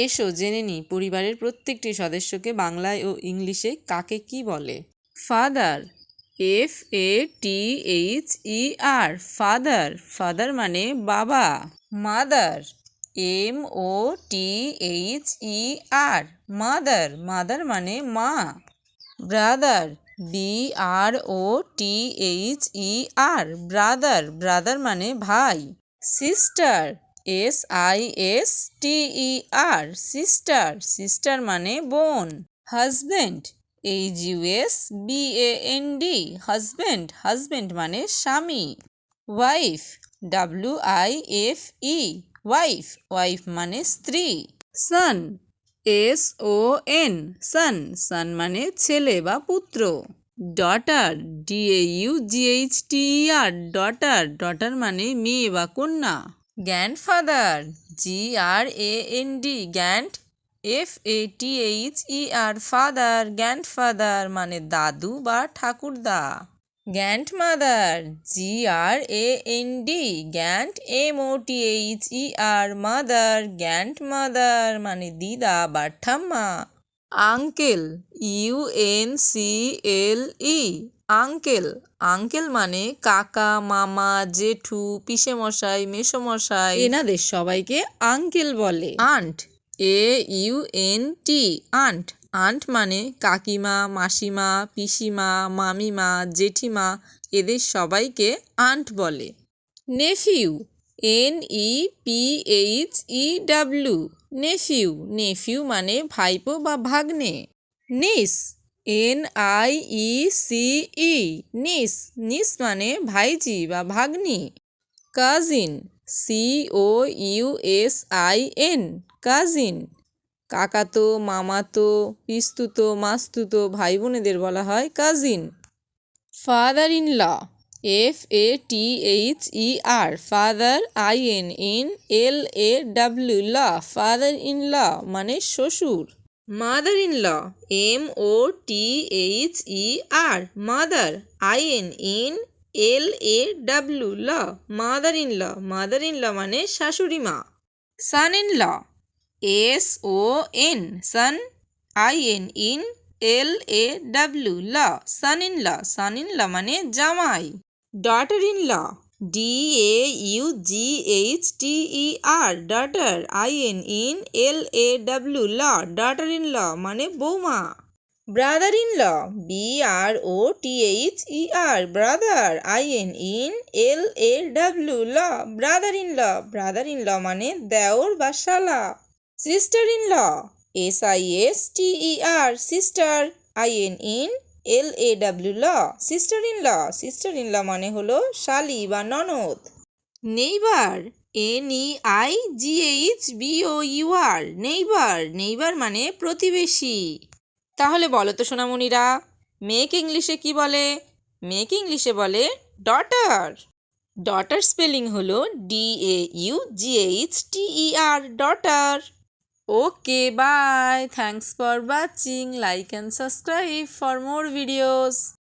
এসো জেনে নিই পরিবারের প্রত্যেকটি সদস্যকে বাংলায় ও ইংলিশে কাকে কি বলে। Father, FATHER, father. ফাদার মানে বাবা। Mother, MOTHER, mother. মাদার মানে মা। Brother, BROTHER, brother. ব্রাদার মানে ভাই। Sister, SISTER, sister. সিস্টার মানে বোন। Husband, HUSBAND, husband. হাজব্যান্ড মানে স্বামী। Wife, WIFE, wife. ওয়াইফ মানে স্ত্রী। সন, SON, সন। সন মানে ছেলে বা পুত্র। Daughter, DAUGHTER, daughter. ডটার মানে মেয়ে বা কন্যা। Grandfather, GRAND, grand, FATHER, father. Grandfather মানে দাদু বা ঠাকুরদা। Grandmother, GRAND, grand, MOTHER, mother. Grandmother মানে দিদা বা ঠাম্মা। Uncle, UNCLE, uncle. আঙ্কেল মানে কাকা, মামা, জেঠু, পিসেমশাই, মেসোমশাই, এনাদের সবাইকে আঙ্কেল বলে। Aunt, AUNT, aunt. আন্ট মানে কাকিমা, মাসিমা, পিসিমা, মামিমা, জেঠিমা, এদের সবাইকে আন্ট বলে। Nephew, NEPHEW, Nephew. নেফিউ মানে ভাইপো বা ভাগ্নে। নিস, NIECE, নিস। নিস মানে ভাইজি বা ভাগ্নি। Cousin, COUSIN, cousin. কাকাতো, মামাতো, পিস্তুতো, মাস্তুতো ভাই বোনেদের বলা হয় cousin. Father in law, FATHER, father, INLAW, law. Father in law মানে শ্বশুর। Mother in law, MOTHER, mother, INLAW, law. Mother in law. Mother in law মানে শাশুড়ি মা। Son in law, SON, son, INLAW, law. Son in law. Son in law মানে জামাই। Daughter in law, DAUGHTER, daughter, INLAW, law. Daughter in law মানে বৌমা। Brother in law, BROTHER, brother, INLAW, law. Brother in law. Brother in law মানে দেওর বা শালা। Sister in law, SISTER, sister, INLAW, law. Sister in law. Sister in law মানে হলো শালি বা ননদ। Neighbour, NEIGHBOUR, neighbour. নেইবার মানে প্রতিবেশী। তাহলে বলো তো সোনামণিরা, মেয়েকে ইংলিশে কি বলে? মেয়েকে ইংলিশে বলে ডটার। ডটার স্পেলিং হলো DAUGHTER, daughter. Okay, bye. Thanks for watching. Like and subscribe for more videos.